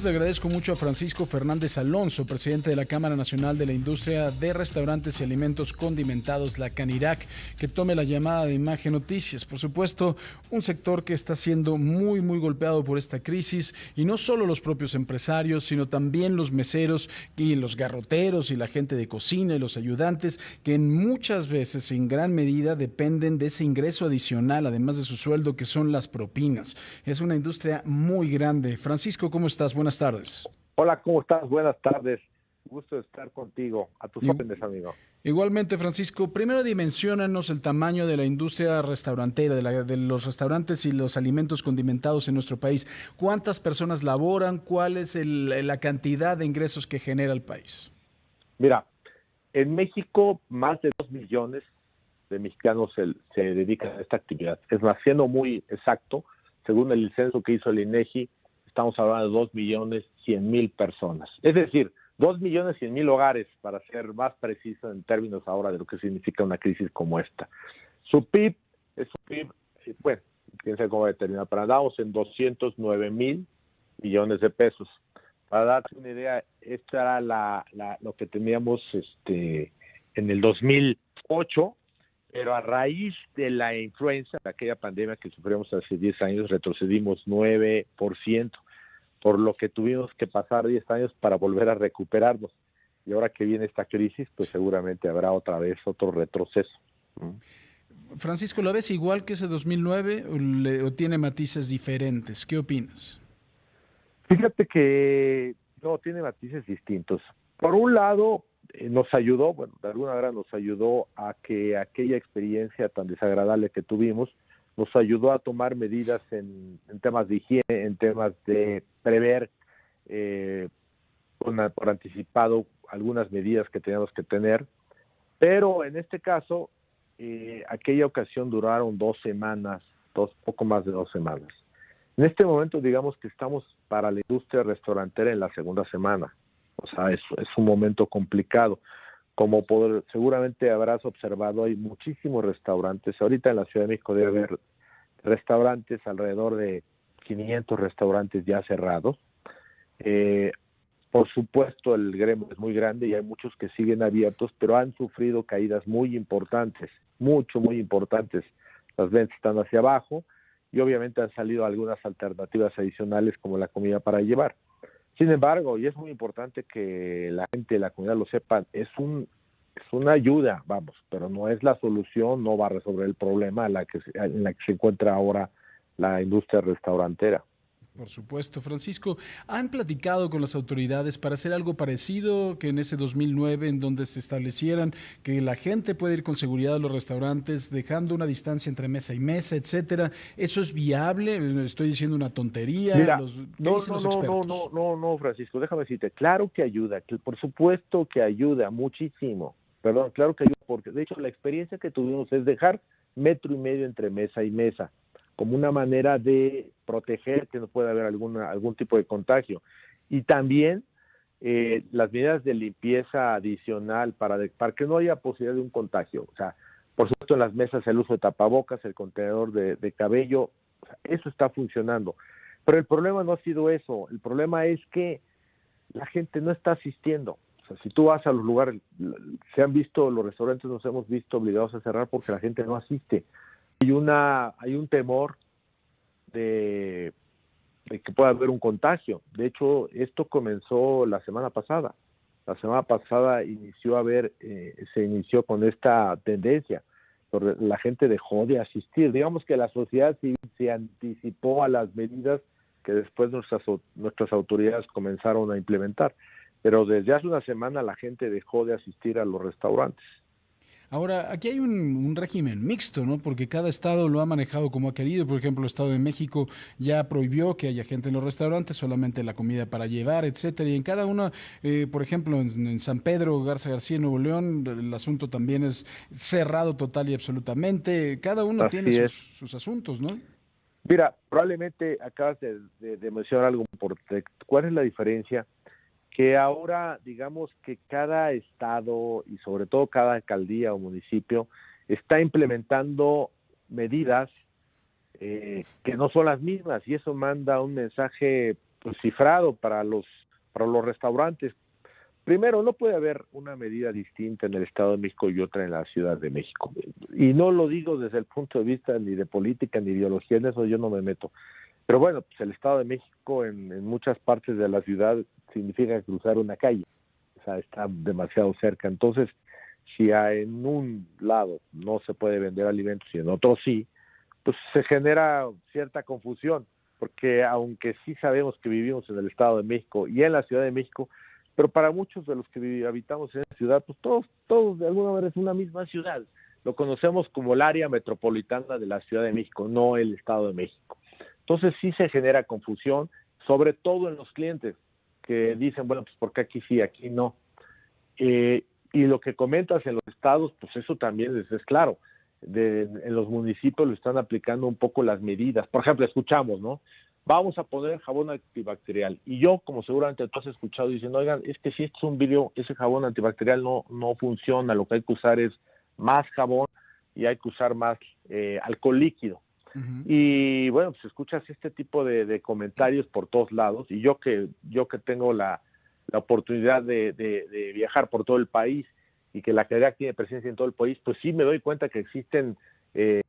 Le agradezco mucho a Francisco Fernández Alonso, presidente de la Cámara Nacional de la Industria de Restaurantes y Alimentos Condimentados, la CANIRAC, que tome la llamada de Imagen Noticias. Por supuesto, un sector que está siendo muy golpeado por esta crisis, y no solo los propios empresarios, sino también los meseros y los garroteros y la gente de cocina y los ayudantes, que muchas veces, en gran medida, dependen de ese ingreso adicional, además de su sueldo, que son las propinas. Es una industria muy grande. Francisco, ¿cómo estás? Buenas tardes. Hola, ¿cómo estás? Buenas tardes. Gusto de estar contigo. A tus órdenes, amigo. Igualmente, Francisco, primero dimensiónanos el tamaño de la industria restaurantera, de los restaurantes y los alimentos condimentados en nuestro país. ¿Cuántas personas laboran? ¿Cuál es la cantidad de ingresos que genera el país? Mira, en México más de 2 millones de mexicanos se dedican a esta actividad. Es más, siendo muy exacto, según el censo que hizo el INEGI, estamos hablando de 2.100.000 personas. Es decir, 2.100.000 hogares, para ser más preciso en términos ahora de lo que significa una crisis como esta. Su PIB, bueno, quién sabe cómo determinar, pero andamos en 209.000 millones de pesos. Para darte una idea, esto era lo que teníamos en el 2008, pero a raíz de la influenza, de aquella pandemia que sufrimos hace 10 años, retrocedimos 9%, por lo que tuvimos que pasar 10 años para volver a recuperarnos. Y ahora que viene esta crisis, pues seguramente habrá otra vez otro retroceso. Francisco, ¿lo ves igual que ese 2009 o tiene matices diferentes? ¿Qué opinas? Fíjate que no, tiene matices distintos. Por un lado, nos ayudó, bueno, de alguna manera nos ayudó a que aquella experiencia tan desagradable que tuvimos, nos ayudó a tomar medidas en temas de higiene, en temas de prever por anticipado algunas medidas que teníamos que tener, pero en este caso, aquella ocasión duraron 2 semanas, poco más de 2 semanas. En este momento, digamos que estamos para la industria restaurantera en la segunda semana. O sea, es un momento complicado. Como seguramente habrás observado, hay muchísimos restaurantes. Ahorita en la Ciudad de México debe haber restaurantes, alrededor de 500 restaurantes ya cerrados. Por supuesto, el gremio es muy grande y hay muchos que siguen abiertos, pero han sufrido caídas muy importantes, muy importantes. Las ventas están hacia abajo y obviamente han salido algunas alternativas adicionales como la comida para llevar. Sin embargo, y es muy importante que la gente de la comunidad lo sepa, es una ayuda, vamos, pero no es la solución, no va a resolver el problema en la que se encuentra ahora la industria restaurantera. Por supuesto. Francisco, ¿han platicado con las autoridades para hacer algo parecido que en ese 2009, en donde se establecieran que la gente puede ir con seguridad a los restaurantes, dejando una distancia entre mesa y mesa, etcétera? ¿Eso es viable? ¿Estoy diciendo una tontería? Mira, ¿Qué dicen los expertos? No, Francisco, déjame decirte, claro que ayuda, por supuesto que ayuda muchísimo, perdón, claro que ayuda, porque de hecho la experiencia que tuvimos es dejar 1,5 metros entre mesa y mesa, como una manera de proteger que no pueda haber algún tipo de contagio. Y también las medidas de limpieza adicional para que no haya posibilidad de un contagio. O sea, por supuesto en las mesas el uso de tapabocas, el contenedor de cabello, o sea, eso está funcionando. Pero el problema no ha sido eso, el problema es que la gente no está asistiendo. O sea, si tú vas a los lugares, los restaurantes nos hemos visto obligados a cerrar porque la gente no asiste. Hay un temor de que pueda haber un contagio. De hecho, esto comenzó la semana pasada. La semana pasada se inició con esta tendencia. La gente dejó de asistir. Digamos que la sociedad civil se anticipó a las medidas que después nuestras autoridades comenzaron a implementar. Pero desde hace una semana la gente dejó de asistir a los restaurantes. Ahora, aquí hay un régimen mixto, ¿no? Porque cada estado lo ha manejado como ha querido. Por ejemplo, el Estado de México ya prohibió que haya gente en los restaurantes, solamente la comida para llevar, etcétera. Y en cada uno, por ejemplo, en San Pedro, Garza García, Nuevo León, el asunto también es cerrado total y absolutamente. Cada uno tiene Así es. sus asuntos, ¿no? Mira, probablemente acabas de mencionar algo importante. ¿Cuál es la diferencia? Que ahora, digamos que cada estado y sobre todo cada alcaldía o municipio está implementando medidas que no son las mismas, y eso manda un mensaje pues cifrado para los restaurantes. Primero, no puede haber una medida distinta en el Estado de México y otra en la Ciudad de México. Y no lo digo desde el punto de vista ni de política ni ideología, en eso yo no me meto. Pero bueno, pues el Estado de México en muchas partes de la ciudad significa cruzar una calle. O sea, está demasiado cerca. Entonces, si en un lado no se puede vender alimentos y en otro sí, pues se genera cierta confusión. Porque aunque sí sabemos que vivimos en el Estado de México y en la Ciudad de México, pero para muchos de los que habitamos en la ciudad, pues todos de alguna manera es una misma ciudad. Lo conocemos como el área metropolitana de la Ciudad de México, no el Estado de México. Entonces sí se genera confusión, sobre todo en los clientes, que dicen, bueno, pues ¿por qué aquí sí, aquí no? Y lo que comentas en los estados, pues eso también es claro. En los municipios lo están aplicando un poco las medidas. Por ejemplo, escuchamos, ¿no? Vamos a poner jabón antibacterial. Y yo, como seguramente tú has escuchado, diciendo, oigan, es que si esto es un vidrio, ese jabón antibacterial no funciona. Lo que hay que usar es más jabón y hay que usar más alcohol líquido. Uh-huh. Y bueno, pues escuchas este tipo de comentarios por todos lados. Y yo que tengo la oportunidad de viajar por todo el país y que la Canirac tiene presencia en todo el país, pues sí me doy cuenta que existen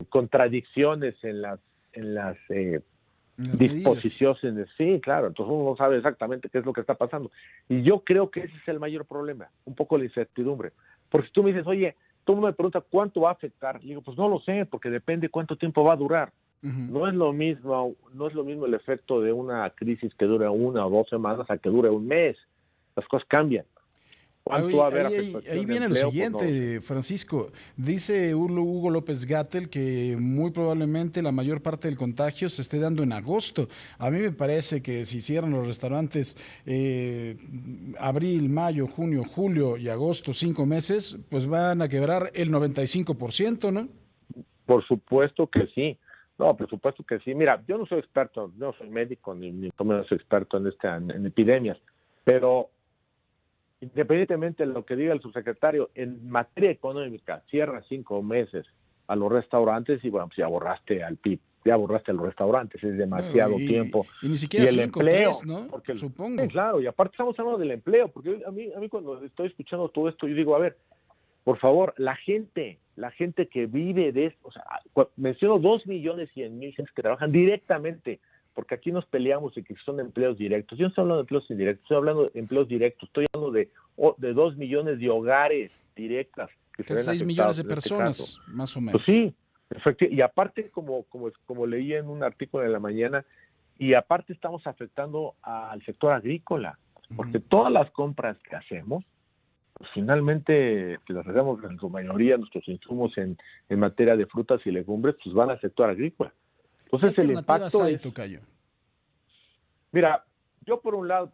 contradicciones en las disposiciones. Sí, claro, entonces uno no sabe exactamente qué es lo que está pasando. Y yo creo que ese es el mayor problema, un poco la incertidumbre. Porque si tú me dices, oye, todo el mundo me pregunta cuánto va a afectar, le digo, pues no lo sé, porque depende cuánto tiempo va a durar. Uh-huh. No es lo mismo el efecto de una crisis que dure 1 o 2 semanas a que dure un mes. Las cosas cambian. Ahí viene lo siguiente, pues no. Francisco. Dice Hugo López-Gatell que muy probablemente la mayor parte del contagio se esté dando en agosto. A mí me parece que si cierran los restaurantes abril, mayo, junio, julio y agosto, 5 meses, pues van a quebrar el 95%, ¿no? Por supuesto que sí. No, por supuesto que sí. Mira, yo no soy experto, no soy médico, ni soy experto en epidemias, pero independientemente de lo que diga el subsecretario, en materia económica, cierra 5 meses a los restaurantes y bueno, pues ya borraste al PIB, ya borraste a los restaurantes, es demasiado tiempo. Y ni siquiera 5, 3, ¿no? Porque, supongo. Sí, claro, y aparte estamos hablando del empleo, porque a mí cuando estoy escuchando todo esto, yo digo, a ver, por favor, la gente que vive de esto, o sea, menciono 2.100.000 gentes que trabajan directamente, porque aquí nos peleamos de que son empleos directos. Yo no estoy hablando de empleos indirectos, estoy hablando de empleos directos, estoy hablando de 2 millones de hogares directas. Que 6 millones de personas, más o menos. Pues sí, efectivamente. Y aparte, como leí en un artículo de la mañana, y aparte estamos afectando al sector agrícola, porque todas las compras que hacemos, pues finalmente, que las hacemos en su mayoría, nuestros insumos en materia de frutas y legumbres, pues van al sector agrícola. Entonces el impacto hay, Tocayo? Mira, yo por un lado,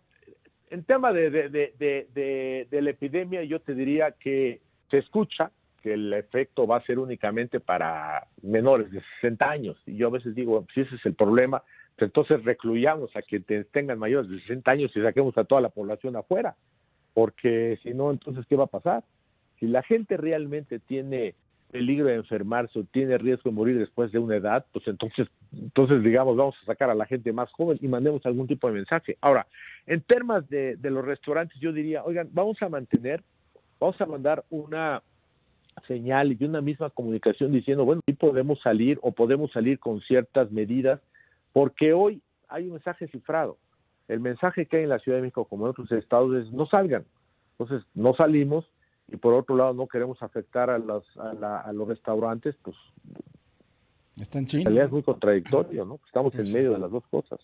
en tema de la epidemia, yo te diría que se escucha que el efecto va a ser únicamente para menores de 60 años. Y yo a veces digo, si ese es el problema, pues entonces recluyamos a que tengan mayores de 60 años y saquemos a toda la población afuera. Porque si no, entonces, ¿qué va a pasar? Si la gente realmente tiene peligro de enfermarse o tiene riesgo de morir después de una edad, pues entonces digamos, vamos a sacar a la gente más joven y mandemos algún tipo de mensaje. Ahora, en temas de los restaurantes, yo diría, oigan, vamos a mandar una señal y una misma comunicación diciendo, bueno, sí podemos salir con ciertas medidas, porque hoy hay un mensaje cifrado. El mensaje que hay en la Ciudad de México, como en otros estados, es no salgan. Entonces, no salimos, y por otro lado no queremos afectar a los restaurantes, pues está en China. Es muy contradictorio, ¿no? Estamos en medio de las dos cosas.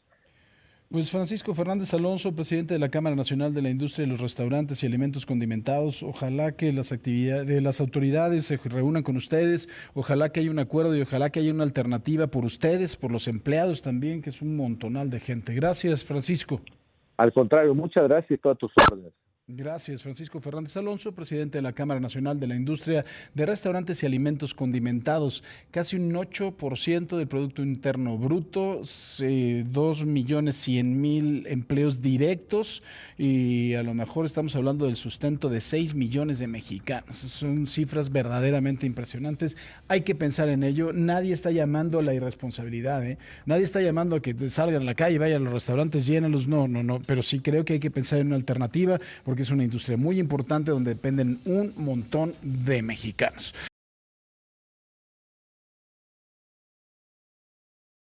Pues Francisco Fernández Alonso, presidente de la Cámara Nacional de la Industria de los Restaurantes y Alimentos Condimentados, ojalá que las autoridades se reúnan con ustedes, ojalá que haya un acuerdo y ojalá que haya una alternativa por ustedes, por los empleados también, que es un montonal de gente. Gracias, Francisco. Al contrario, muchas gracias y todas tus órdenes. Gracias, Francisco Fernández Alonso, presidente de la Cámara Nacional de la Industria de Restaurantes y Alimentos Condimentados. Casi un 8% del Producto Interno Bruto, 2.100.000 empleos directos y a lo mejor estamos hablando del sustento de 6 millones de mexicanos. Son cifras verdaderamente impresionantes. Hay que pensar en ello. Nadie está llamando a la irresponsabilidad, ¿eh? Nadie está llamando a que salgan a la calle, vayan a los restaurantes, llénalos. No, no, no. Pero sí creo que hay que pensar en una alternativa porque es una industria muy importante donde dependen un montón de mexicanos.